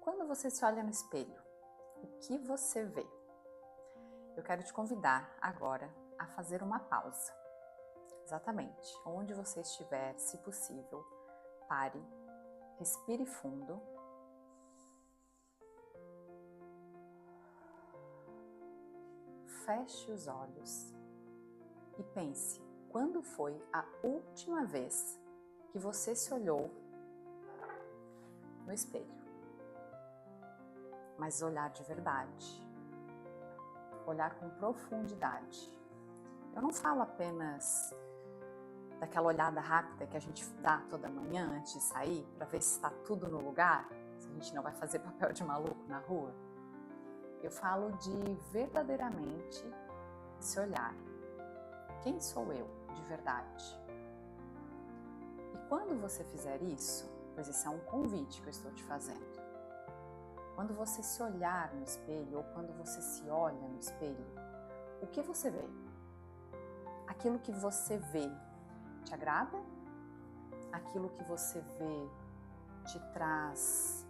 Quando você se olha no espelho, o que você vê? Eu quero te convidar agora a fazer uma pausa. Exatamente, onde você estiver, se possível, pare, respire fundo. Feche os olhos e pense, quando foi a última vez que você se olhou no espelho? Mas olhar de verdade, olhar com profundidade. Eu não falo apenas daquela olhada rápida que a gente dá toda manhã antes de sair, para ver se está tudo no lugar, se a gente não vai fazer papel de maluco na rua. Eu falo de verdadeiramente se olhar. Quem sou eu de verdade? E quando você fizer isso, pois esse é um convite que eu estou te fazendo, quando você se olhar no espelho ou quando você se olha no espelho, o que você vê? Aquilo que você vê te agrada? Aquilo que você vê te traz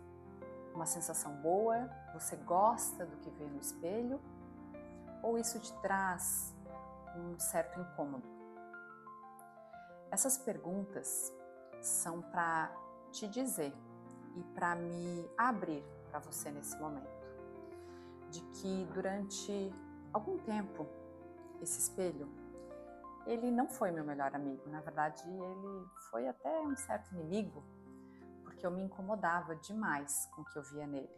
uma sensação boa? Você gosta do que vê no espelho? Ou isso te traz um certo incômodo? Essas perguntas são para te dizer e para me abrir para você nesse momento, de que durante algum tempo esse espelho, ele não foi meu melhor amigo, na verdade ele foi até um certo inimigo, porque eu me incomodava demais com o que eu via nele.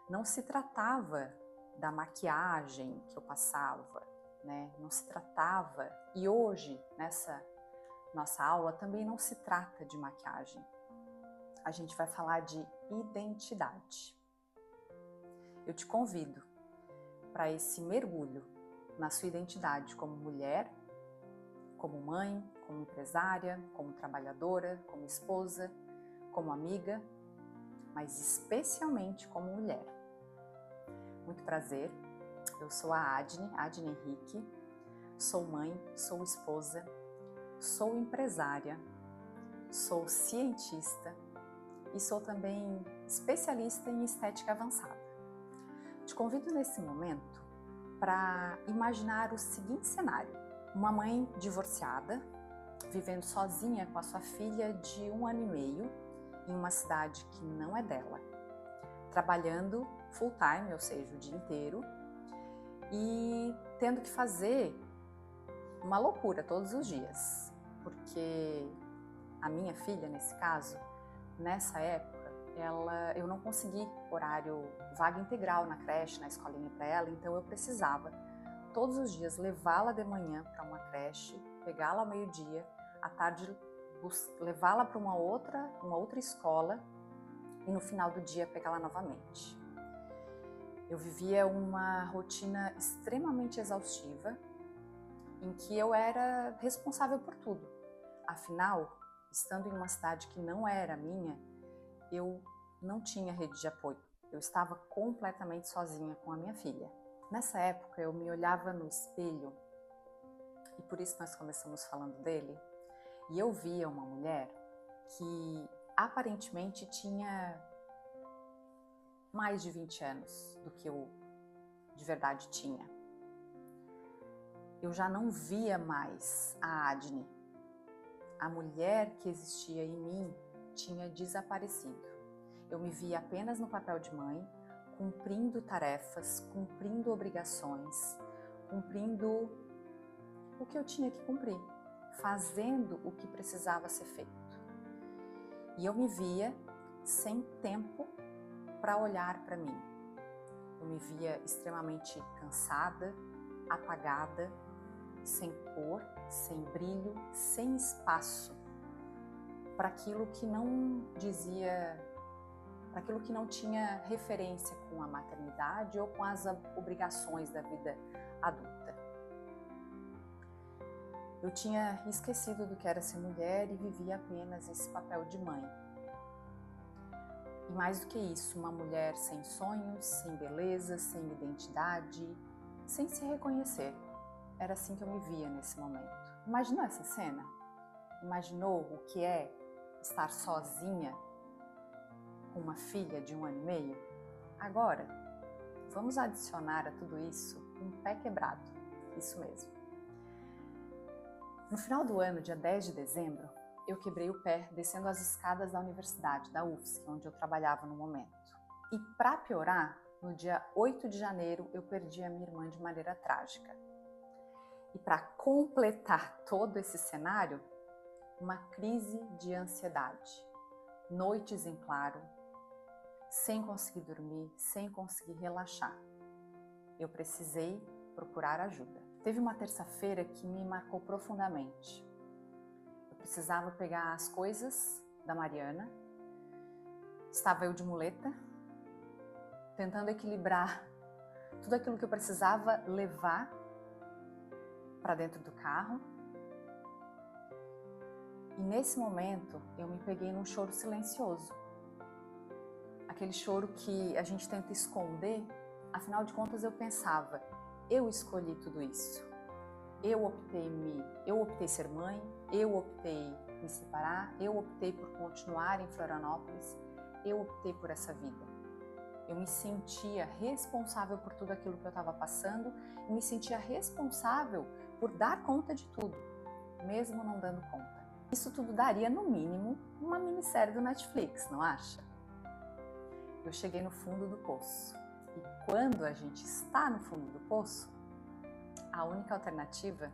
Não se tratava da maquiagem que eu passava, né? Não se tratava, e hoje nessa nossa aula também não se trata de maquiagem. A gente vai falar de identidade. Eu te convido para esse mergulho na sua identidade como mulher, como mãe, como empresária, como trabalhadora, como esposa, como amiga, mas especialmente como mulher. Muito prazer, eu sou a Adne Henrique, sou mãe, sou esposa, sou empresária, sou cientista e sou também especialista em estética avançada. Te convido nesse momento para imaginar o seguinte cenário: uma mãe divorciada, vivendo sozinha com a sua filha de 1 ano e meio, em uma cidade que não é dela, trabalhando full time, ou seja, o dia inteiro, e tendo que fazer uma loucura todos os dias, porque a minha filha, nesse caso, nessa época, eu não consegui horário vaga integral na creche, na escolinha para ela, então eu precisava todos os dias levá-la de manhã para uma creche, pegá-la ao meio-dia, à tarde levá-la para uma outra escola e no final do dia pegá-la novamente. Eu vivia uma rotina extremamente exaustiva em que eu era responsável por tudo. Afinal, estando em uma cidade que não era minha, eu não tinha rede de apoio. Eu estava completamente sozinha com a minha filha. Nessa época, eu me olhava no espelho, e por isso nós começamos falando dele, e eu via uma mulher que aparentemente tinha mais de 20 anos do que eu de verdade tinha. Eu já não via mais a Adne. A mulher que existia em mim tinha desaparecido. Eu me via apenas no papel de mãe, cumprindo tarefas, cumprindo obrigações, cumprindo o que eu tinha que cumprir, fazendo o que precisava ser feito. E eu me via sem tempo para olhar para mim. Eu me via extremamente cansada, apagada, sem cor, sem brilho, sem espaço para aquilo que não dizia, para aquilo que não tinha referência com a maternidade ou com as obrigações da vida adulta. Eu tinha esquecido do que era ser mulher e vivia apenas esse papel de mãe. E mais do que isso, uma mulher sem sonhos, sem beleza, sem identidade, sem se reconhecer. Era assim que eu me via nesse momento. Imaginou essa cena? Imaginou o que é estar sozinha? com uma filha de 1 ano e meio? Agora, vamos adicionar a tudo isso um pé quebrado. Isso mesmo. No final do ano, dia 10 de dezembro, eu quebrei o pé descendo as escadas da universidade, da UFSC, onde eu trabalhava no momento. E para piorar, no dia 8 de janeiro, eu perdi a minha irmã de maneira trágica. E para completar todo esse cenário, uma crise de ansiedade. Noites em claro, sem conseguir dormir, sem conseguir relaxar. Eu precisei procurar ajuda. Teve uma terça-feira que me marcou profundamente. Eu precisava pegar as coisas da Mariana. Estava eu de muleta, tentando equilibrar tudo aquilo que eu precisava levar para dentro do carro. E nesse momento eu me peguei num choro silencioso. Aquele choro que a gente tenta esconder, afinal de contas eu pensava, eu escolhi tudo isso. Eu optei ser mãe, eu optei me separar, eu optei por continuar em Florianópolis, eu optei por essa vida. Eu me sentia responsável por tudo aquilo que eu estava passando e me sentia responsável por dar conta de tudo, mesmo não dando conta. Isso tudo daria, no mínimo, uma minissérie do Netflix, não acha? Eu cheguei no fundo do poço. E quando a gente está no fundo do poço, a única alternativa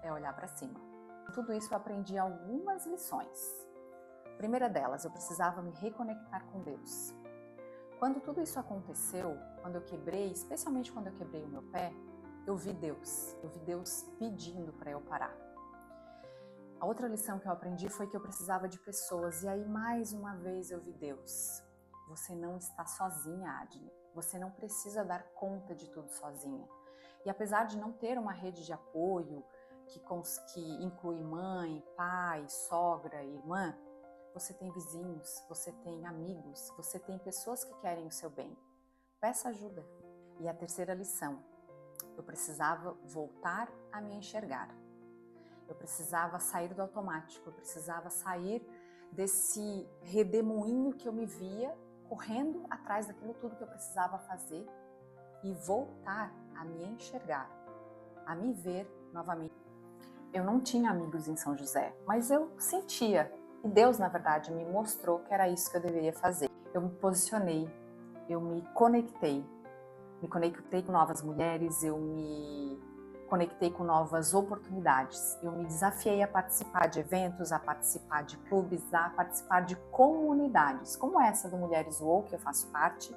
é olhar para cima. Com tudo isso eu aprendi algumas lições. A primeira delas, eu precisava me reconectar com Deus. Quando tudo isso aconteceu, quando eu quebrei, especialmente quando eu quebrei o meu pé, eu vi Deus pedindo para eu parar. A outra lição que eu aprendi foi que eu precisava de pessoas, e aí mais uma vez eu vi Deus. Você não está sozinha, Adne. Você não precisa dar conta de tudo sozinha. E apesar de não ter uma rede de apoio que inclui mãe, pai, sogra, irmã, você tem vizinhos, você tem amigos, você tem pessoas que querem o seu bem. Peça ajuda. E a terceira lição, eu precisava voltar a me enxergar. Eu precisava sair do automático, eu precisava sair desse redemoinho que eu me via correndo atrás daquilo tudo que eu precisava fazer e voltar a me enxergar, a me ver novamente. Eu não tinha amigos em São José, mas eu sentia. E Deus, na verdade, me mostrou que era isso que eu deveria fazer. Eu me posicionei, eu me conectei com novas mulheres, eu me conectei com novas oportunidades. Eu me desafiei a participar de eventos, a participar de clubes, a participar de comunidades, como essa do Mulheres UOL, que eu faço parte,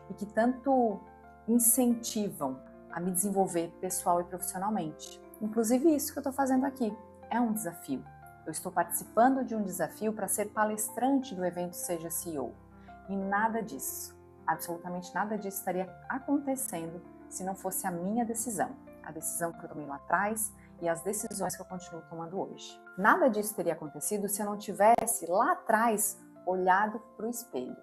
e que tanto incentivam a me desenvolver pessoal e profissionalmente. Inclusive isso que eu estou fazendo aqui é um desafio. Eu estou participando de um desafio para ser palestrante do evento Seja CEO. E nada disso, absolutamente nada disso estaria acontecendo se não fosse a minha decisão. A decisão que eu tomei lá atrás e as decisões que eu continuo tomando hoje. Nada disso teria acontecido se eu não tivesse lá atrás olhado para o espelho.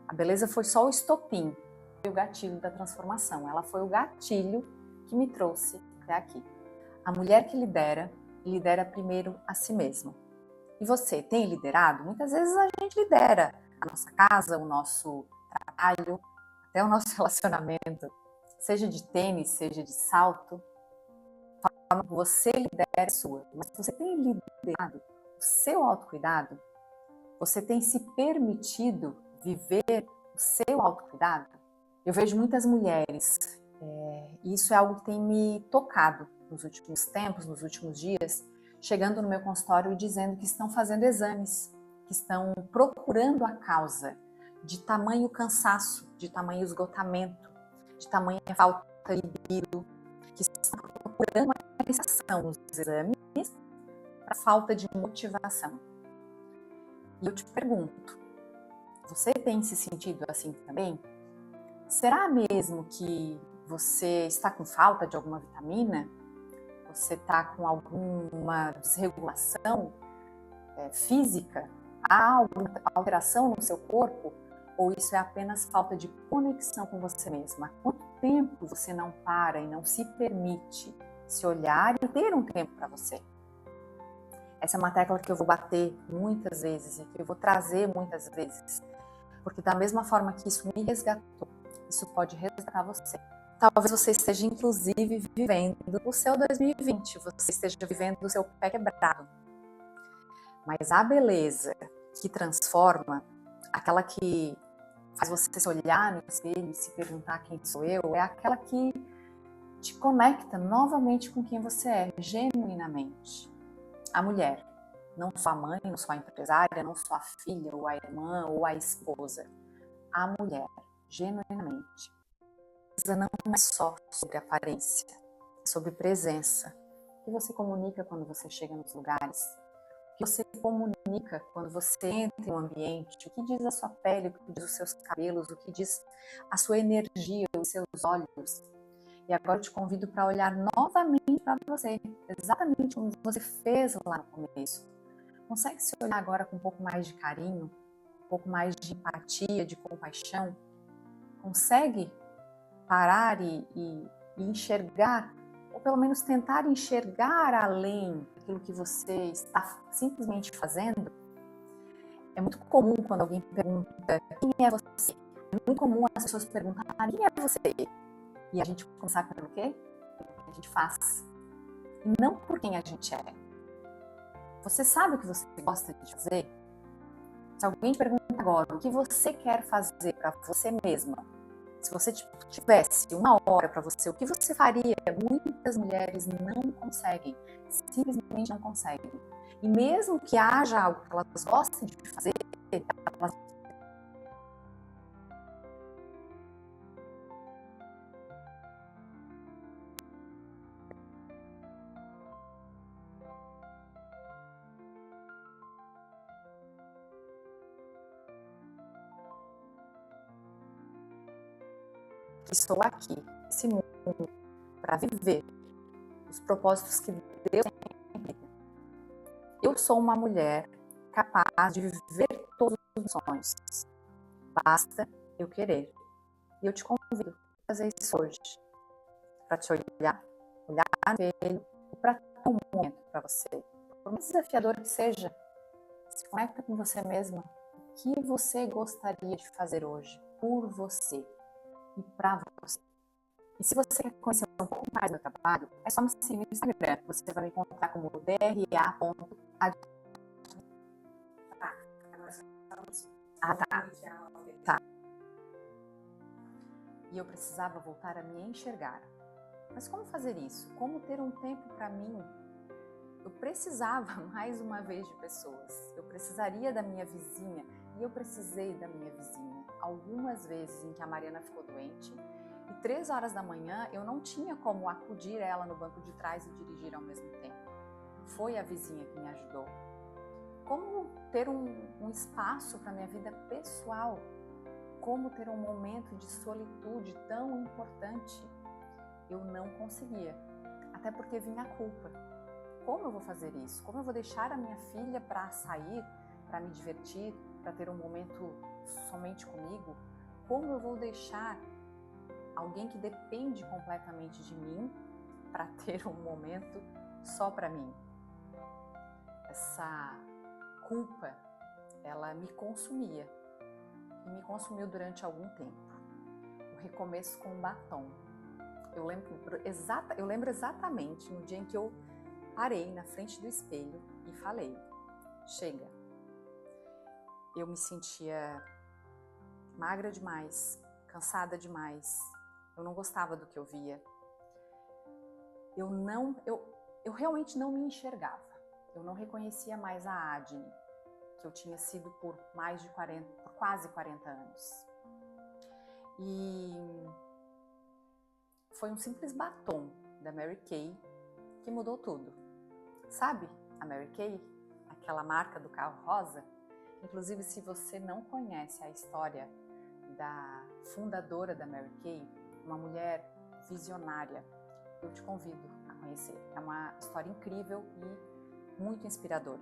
A beleza foi só o estopim, foi o gatilho da transformação. Ela foi o gatilho que me trouxe até aqui. A mulher que lidera primeiro a si mesma. E você tem liderado? Muitas vezes a gente lidera a nossa casa, o nosso trabalho, até o nosso relacionamento, seja de tênis, seja de salto. Você lidera a sua, mas você tem liderado o seu autocuidado? Você tem se permitido viver o seu autocuidado? Eu vejo muitas mulheres, e isso é algo que tem me tocado nos últimos tempos, nos últimos dias, chegando no meu consultório e dizendo que estão fazendo exames, que estão procurando a causa de tamanho cansaço, de tamanho esgotamento, de tamanha falta de libido, que estão procurando uma compensação nos exames para falta de motivação. E eu te pergunto, você tem se sentido assim também? Será mesmo que você está com falta de alguma vitamina? Você está com alguma desregulação física? Há alguma alteração no seu corpo? Ou isso é apenas falta de conexão com você mesma? Há quanto tempo você não para e não se permite se olhar e ter um tempo para você? Essa é uma tecla que eu vou bater muitas vezes e que eu vou trazer muitas vezes. Porque da mesma forma que isso me resgatou, isso pode resgatar você. Talvez você esteja, inclusive, vivendo o seu 2020, você esteja vivendo o seu pé quebrado. Mas a beleza que transforma, aquela que faz você se olhar no espelho e se perguntar quem sou eu, é aquela que te conecta novamente com quem você é, genuinamente. A mulher, não só a mãe, não só a empresária, não só a filha, ou a irmã, ou a esposa. A mulher, genuinamente. Não é só sobre aparência, é sobre presença. O que você comunica quando você chega nos lugares? O que você comunica quando você entra em um ambiente? O que diz a sua pele, o que diz os seus cabelos, o que diz a sua energia, os seus olhos? E agora eu te convido para olhar novamente para você, exatamente como você fez lá no começo. Consegue se olhar agora com um pouco mais de carinho, um pouco mais de empatia, de compaixão? Consegue parar e enxergar, ou pelo menos tentar enxergar além daquilo que você está simplesmente fazendo? É muito comum quando alguém pergunta quem é você? É muito comum as pessoas perguntarem quem é você? E a gente começar pelo quê? Pelo que a gente faz. E não por quem a gente é. Você sabe o que você gosta de fazer? Se alguém te pergunta agora o que você quer fazer para você mesma, se você tivesse uma hora para você, o que você faria? Muitas mulheres não conseguem, simplesmente não conseguem. E mesmo que haja algo que elas gostem de fazer, elas estou aqui, nesse mundo, para viver os propósitos que Deus tem. Eu sou uma mulher capaz de viver todos os sonhos. Basta eu querer. E eu te convido a fazer isso hoje. Para te olhar no espelho, e para ter um momento para você. Por mais desafiador que seja, se conecta com você mesma. O que você gostaria de fazer hoje por você e para você? E se você quer conhecer um pouco mais do meu trabalho, é só me seguir no Instagram. Você vai me encontrar como dra.ad. Ah, tá. E eu precisava voltar a me enxergar. Mas como fazer isso? Como ter um tempo para mim? Eu precisava, mais uma vez, de pessoas. Eu precisaria da minha vizinha. E eu precisei da minha vizinha. Algumas vezes em que a Mariana ficou doente. E 3 horas da manhã eu não tinha como acudir ela no banco de trás e dirigir ao mesmo tempo. Foi a vizinha que me ajudou. Como ter um espaço para minha vida pessoal? Como ter um momento de solitude tão importante? Eu não conseguia, até porque vinha a culpa. Como eu vou fazer isso? Como eu vou deixar a minha filha para sair, para me divertir, para ter um momento somente comigo? Como eu vou deixar alguém que depende completamente de mim para ter um momento só para mim? Essa culpa, ela me consumia e me consumiu durante algum tempo. O recomeço com um batom. Eu lembro exatamente no dia em que eu parei na frente do espelho e falei: chega. Eu me sentia magra demais, cansada demais. Eu não gostava do que eu via. Eu realmente não me enxergava. Eu não reconhecia mais a Adne, que eu tinha sido por quase 40 anos. E foi um simples batom da Mary Kay que mudou tudo. Sabe a Mary Kay? Aquela marca do carro rosa? Inclusive, se você não conhece a história da fundadora da Mary Kay, uma mulher visionária, eu te convido a conhecer. É uma história incrível e muito inspiradora.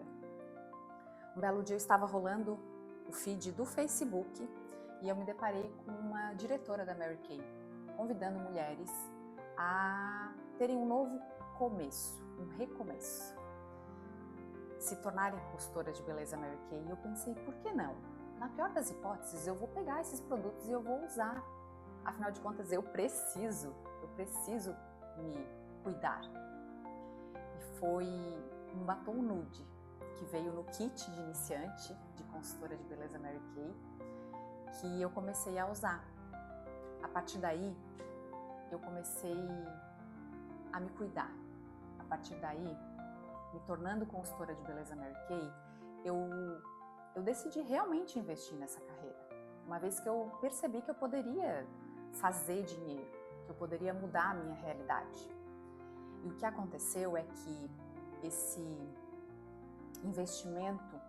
Um belo dia eu estava rolando o feed do Facebook e eu me deparei com uma diretora da Mary Kay, convidando mulheres a terem um novo começo, um recomeço. Se tornarem consultoras de beleza Mary Kay. E eu pensei, por que não? na pior das hipóteses, eu vou pegar esses produtos e eu vou usar. Afinal de contas, eu preciso me cuidar. E foi um batom nude que veio no kit de iniciante de consultora de beleza Mary Kay, que eu comecei a usar. A partir daí, eu comecei a me cuidar. A partir daí, me tornando consultora de beleza Mary Kay, eu decidi realmente investir nessa carreira. Uma vez que eu percebi que eu poderia fazer dinheiro, que eu poderia mudar a minha realidade. E o que aconteceu é que esse investimento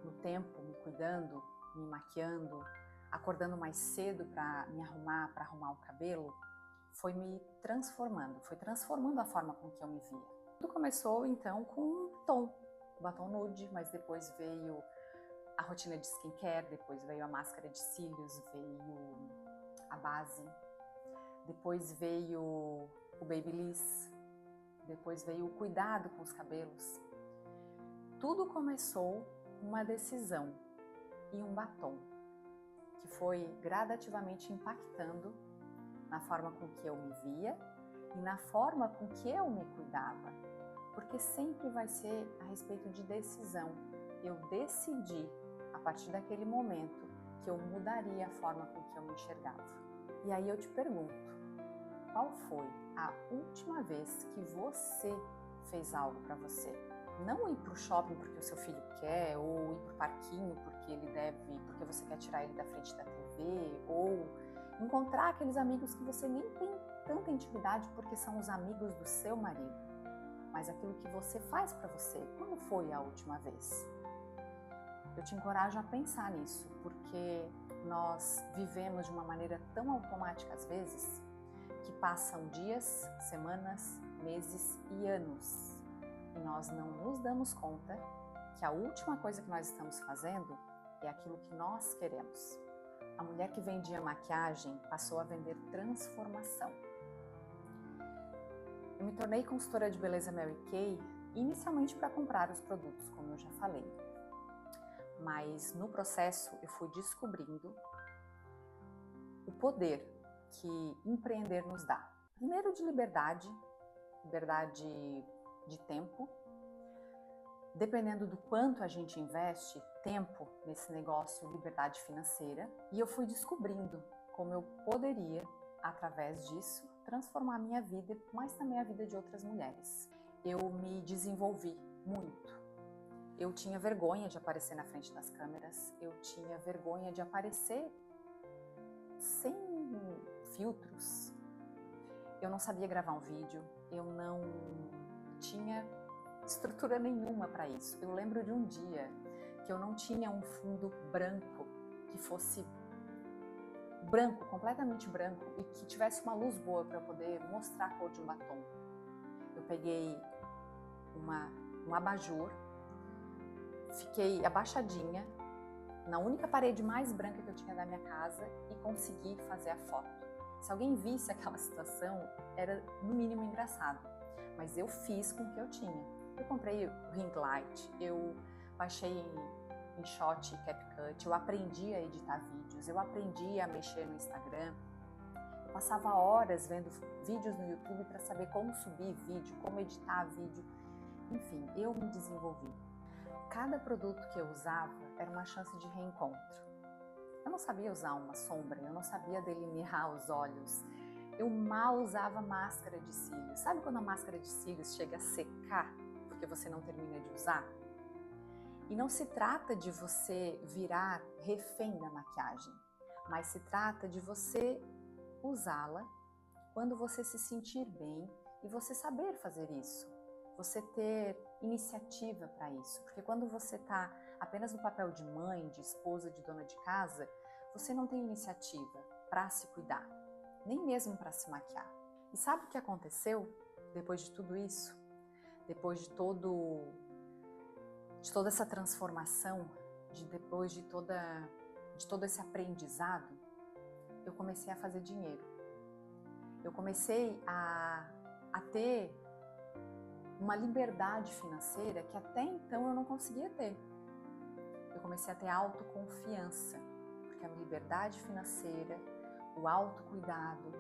no tempo, me cuidando, me maquiando, acordando mais cedo para me arrumar, para arrumar o cabelo, foi me transformando, foi transformando a forma com que eu me via. Tudo começou então com um batom nude, mas depois veio a rotina de skincare, depois veio a máscara de cílios, veio a base, depois veio o babyliss, depois veio o cuidado com os cabelos. Tudo começou com uma decisão e um batom, que foi gradativamente impactando na forma com que eu me via e na forma com que eu me cuidava, porque sempre vai ser a respeito de decisão. Eu decidi, a partir daquele momento, que eu mudaria a forma com que eu me enxergava. E aí eu te pergunto, qual foi a última vez que você fez algo para você? Não ir para o shopping porque o seu filho quer, ou ir para o parquinho porque você quer tirar ele da frente da TV, ou encontrar aqueles amigos que você nem tem tanta intimidade porque são os amigos do seu marido. Mas aquilo que você faz para você, quando foi a última vez? Eu te encorajo a pensar nisso, porque nós vivemos de uma maneira tão automática às vezes, que passam dias, semanas, meses e anos. E nós não nos damos conta que a última coisa que nós estamos fazendo é aquilo que nós queremos. A mulher que vendia maquiagem passou a vender transformação. Eu me tornei consultora de beleza Mary Kay inicialmente para comprar os produtos, como eu já falei. Mas no processo eu fui descobrindo o poder que empreender nos dá. Primeiro de liberdade de tempo. Dependendo do quanto a gente investe tempo nesse negócio, liberdade financeira. E eu fui descobrindo como eu poderia, através disso, transformar a minha vida, mas também a vida de outras mulheres. Eu me desenvolvi muito. Eu tinha vergonha de aparecer na frente das câmeras, eu tinha vergonha de aparecer sem filtros. Eu não sabia gravar um vídeo, eu não tinha estrutura nenhuma para isso. Eu lembro de um dia que eu não tinha um fundo branco, que fosse branco, completamente branco, e que tivesse uma luz boa para eu poder mostrar a cor de um batom. Eu peguei um abajur, fiquei abaixadinha na única parede mais branca que eu tinha da minha casa e consegui fazer a foto. Se alguém visse aquela situação, era no mínimo engraçado, mas eu fiz com o que eu tinha. Eu comprei o ring light, eu baixei em Shot e CapCut, eu aprendi a editar vídeos, eu aprendi a mexer no Instagram. Eu passava horas vendo vídeos no YouTube para saber como subir vídeo, como editar vídeo. Enfim, eu me desenvolvi. Cada produto que eu usava era uma chance de reencontro. Eu não sabia usar uma sombra, eu não sabia delinear os olhos. Eu mal usava máscara de cílios. Sabe quando a máscara de cílios chega a secar porque você não termina de usar? E não se trata de você virar refém da maquiagem, mas se trata de você usá-la quando você se sentir bem e você saber fazer isso. Você ter iniciativa para isso, porque quando você está apenas no papel de mãe, de esposa, de dona de casa, você não tem iniciativa para se cuidar, nem mesmo para se maquiar. E sabe o que aconteceu depois de tudo isso? Depois de toda essa transformação, depois de todo esse aprendizado, eu comecei a fazer dinheiro. Eu comecei a ter uma liberdade financeira que até então eu não conseguia ter. Eu comecei a ter autoconfiança, porque a liberdade financeira, o autocuidado,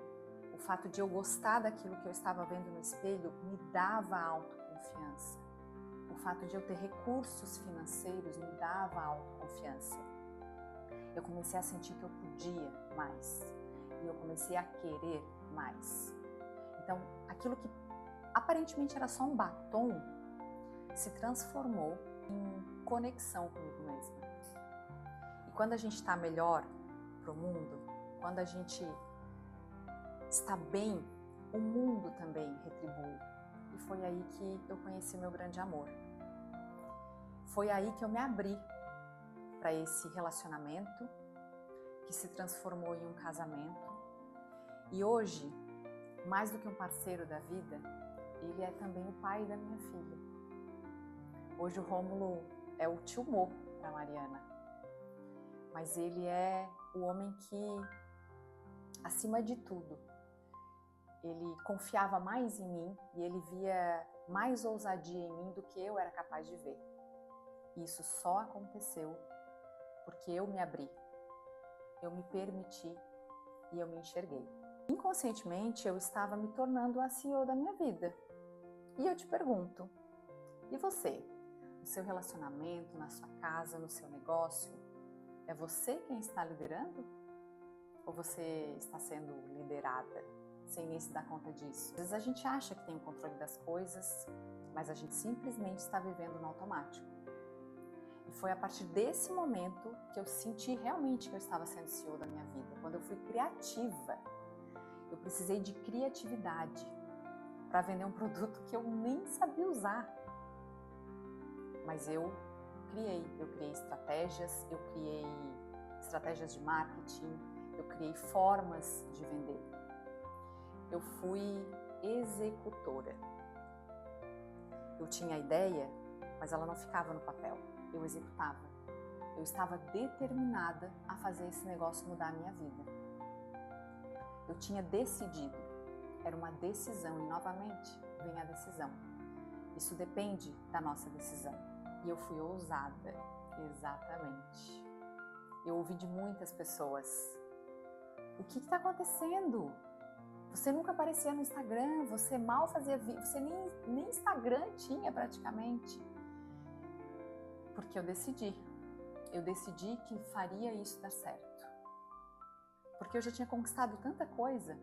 o fato de eu gostar daquilo que eu estava vendo no espelho me dava autoconfiança. O fato de eu ter recursos financeiros me dava autoconfiança. Eu comecei a sentir que eu podia mais e eu comecei a querer mais. Então, aquilo que aparentemente era só um batom se transformou em conexão comigo mesma. E quando a gente está melhor para o mundo, quando a gente está bem, o mundo também retribui. E foi aí que eu conheci meu grande amor. Foi aí que eu me abri para esse relacionamento que se transformou em um casamento. E hoje, mais do que um parceiro da vida, ele é também o pai da minha filha. Hoje o Rômulo é o tio Mo para Mariana. Mas ele é o homem que, acima de tudo, ele confiava mais em mim e ele via mais ousadia em mim do que eu era capaz de ver. E isso só aconteceu porque eu me abri, eu me permiti e eu me enxerguei. Inconscientemente eu estava me tornando a CEO da minha vida. E eu te pergunto, e você? No seu relacionamento, na sua casa, no seu negócio, é você quem está liderando? Ou você está sendo liderada, sem nem se dar conta disso? Às vezes a gente acha que tem o controle das coisas, mas a gente simplesmente está vivendo no automático. E foi a partir desse momento que eu senti realmente que eu estava sendo CEO da minha vida. Quando eu fui criativa, eu precisei de criatividade para vender um produto que eu nem sabia usar. Mas eu criei estratégias, eu criei estratégias de marketing, eu criei formas de vender. Eu fui executora. Eu tinha a ideia, mas ela não ficava no papel, eu executava. Eu estava determinada a fazer esse negócio mudar a minha vida. Eu tinha decidido, era uma decisão e novamente vem a decisão. Isso depende da nossa decisão. E eu fui ousada, exatamente. Eu ouvi de muitas pessoas, o que está acontecendo? Você nunca aparecia no Instagram, você mal fazia vídeo, você nem Instagram tinha praticamente. Porque eu decidi que faria isso dar certo. Porque eu já tinha conquistado tanta coisa,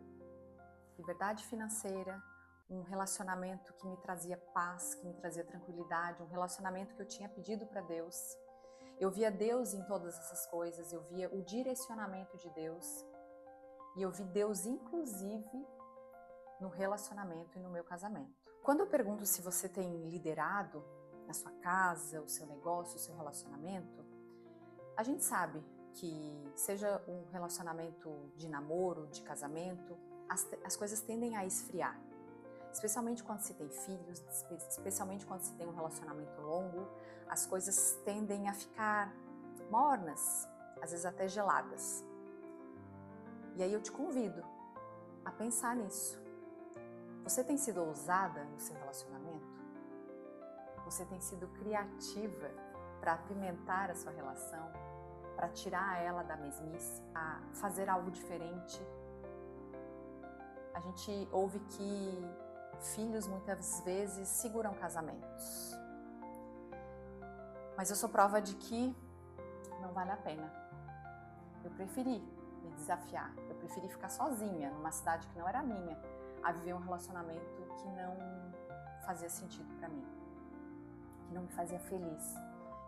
liberdade financeira, um relacionamento que me trazia paz, que me trazia tranquilidade, um relacionamento que eu tinha pedido para Deus. Eu via Deus em todas essas coisas, eu via o direcionamento de Deus e eu vi Deus inclusive no relacionamento e no meu casamento. Quando eu pergunto se você tem liderado na sua casa, o seu negócio, o seu relacionamento, a gente sabe que seja um relacionamento de namoro, de casamento, as coisas tendem a esfriar. Especialmente quando se tem filhos, especialmente quando se tem um relacionamento longo, as coisas tendem a ficar mornas, às vezes até geladas. E aí eu te convido a pensar nisso. Você tem sido ousada no seu relacionamento? Você tem sido criativa para apimentar a sua relação, para tirar ela da mesmice, a fazer algo diferente? A gente ouve que filhos muitas vezes seguram casamentos. Mas eu sou prova de que não vale a pena. Eu preferi me desafiar, eu preferi ficar sozinha numa cidade que não era minha, a viver um relacionamento que não fazia sentido para mim, que não me fazia feliz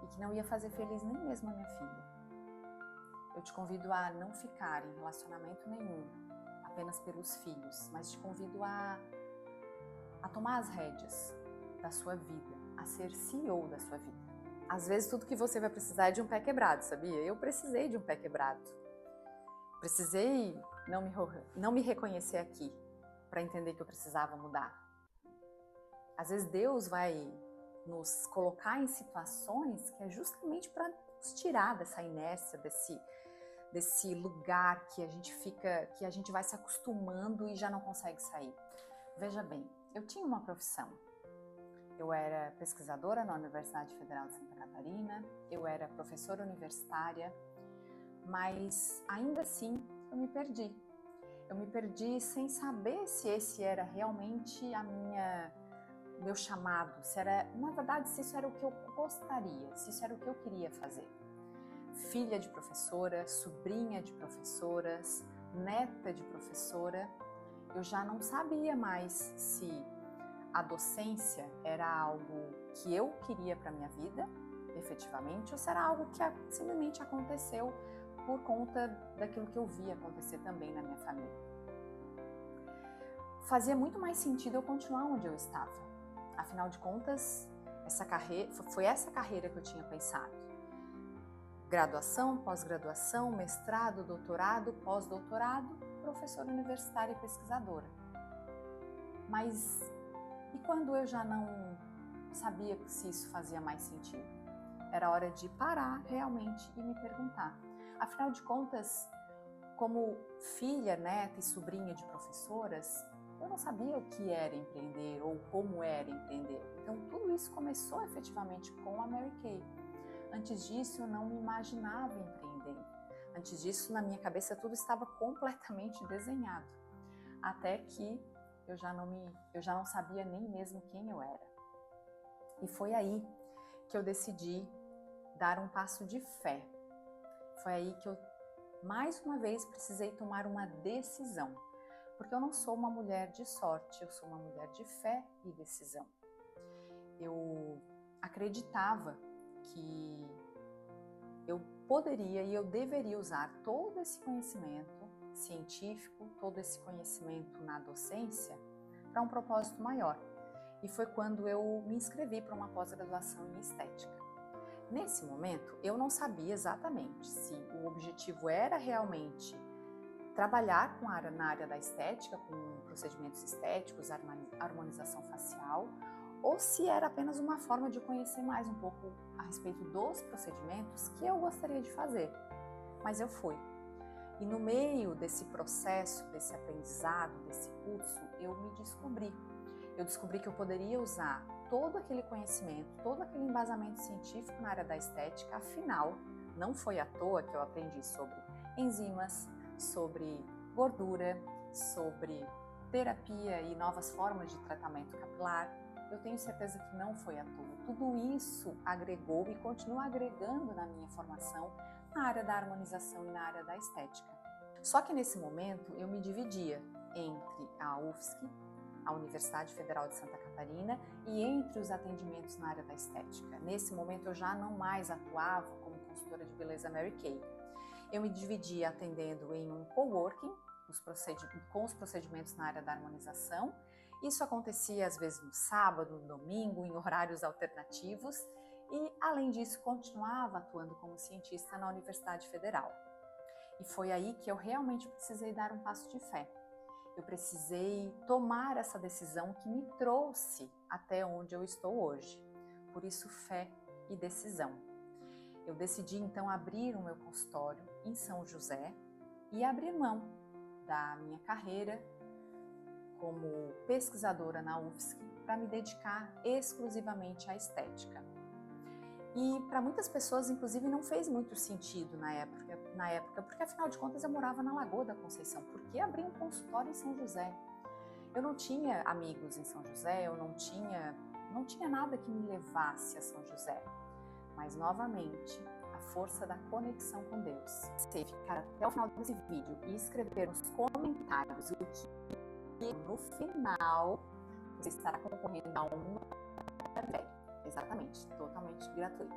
e que não ia fazer feliz nem mesmo a minha filha. Eu te convido a não ficar em relacionamento nenhum apenas pelos filhos, mas te convido a tomar as rédeas da sua vida, a ser CEO da sua vida. Às vezes tudo que você vai precisar é de um pé quebrado, sabia? Eu precisei de um pé quebrado. Precisei não me reconhecer aqui para entender que eu precisava mudar. Às vezes Deus vai nos colocar em situações que é justamente para nos tirar dessa inércia, desse lugar que a gente fica, que a gente vai se acostumando e já não consegue sair. Veja bem, eu tinha uma profissão. Eu era pesquisadora na Universidade Federal de Santa Catarina, eu era professora universitária, mas ainda assim eu me perdi. Eu me perdi sem saber se esse era realmente meu chamado, se era, na verdade, se isso era o que eu gostaria, se isso era o que eu queria fazer. Filha de professora, sobrinha de professoras, neta de professora, eu já não sabia mais se a docência era algo que eu queria para minha vida, efetivamente, ou se era algo que simplesmente aconteceu por conta daquilo que eu via acontecer também na minha família. Fazia muito mais sentido eu continuar onde eu estava. Afinal de contas, foi essa carreira que eu tinha pensado. Graduação, pós-graduação, mestrado, doutorado, pós-doutorado, professora universitária e pesquisadora. Mas e quando eu já não sabia se isso fazia mais sentido? Era hora de parar realmente e me perguntar. Afinal de contas, como filha, neta e sobrinha de professoras, eu não sabia o que era empreender ou como era empreender. Então tudo isso começou efetivamente com a Mary Kay. Antes disso eu não me imaginava empreendendo. Antes disso na minha cabeça tudo estava completamente desenhado. Até que eu já não sabia nem mesmo quem eu era. E foi aí que eu decidi dar um passo de fé. Foi aí que eu, mais uma vez, precisei tomar uma decisão. Porque eu não sou uma mulher de sorte, eu sou uma mulher de fé e decisão. Eu acreditava que eu poderia e eu deveria usar todo esse conhecimento científico, todo esse conhecimento na docência para um propósito maior. E foi quando eu me inscrevi para uma pós-graduação em estética. Nesse momento, eu não sabia exatamente se o objetivo era realmente trabalhar na área da estética, com procedimentos estéticos, harmonização facial, ou se era apenas uma forma de conhecer mais um pouco a respeito dos procedimentos que eu gostaria de fazer. Mas eu fui. E no meio desse processo, desse aprendizado, desse curso, eu me descobri. Eu descobri que eu poderia usar todo aquele conhecimento, todo aquele embasamento científico na área da estética. Afinal, não foi à toa que eu aprendi sobre enzimas, sobre gordura, sobre terapia e novas formas de tratamento capilar. Eu tenho certeza que não foi à toa. Tudo isso agregou e continua agregando na minha formação na área da harmonização e na área da estética. Só que nesse momento eu me dividia entre a UFSC, a Universidade Federal de Santa Catarina, e entre os atendimentos na área da estética. Nesse momento eu já não mais atuava como consultora de beleza Mary Kay. Eu me dividia atendendo em um coworking, com os procedimentos na área da harmonização. Isso acontecia às vezes no sábado, no domingo, em horários alternativos. E, além disso, continuava atuando como cientista na Universidade Federal. E foi aí que eu realmente precisei dar um passo de fé. Eu precisei tomar essa decisão que me trouxe até onde eu estou hoje. Por isso, fé e decisão. Eu decidi, então, abrir o meu consultório em São José e abrir mão da minha carreira como pesquisadora na UFSC para me dedicar exclusivamente à estética. E para muitas pessoas, inclusive, não fez muito sentido na época, porque afinal de contas eu morava na Lagoa da Conceição. Por que abrir um consultório em São José? Eu não tinha amigos em São José, eu não tinha nada que me levasse a São José. Mas, novamente, a força da conexão com Deus. Se ficar até o final desse vídeo e escrever nos comentários o que no final você estará concorrendo a uma. Exatamente, totalmente gratuito.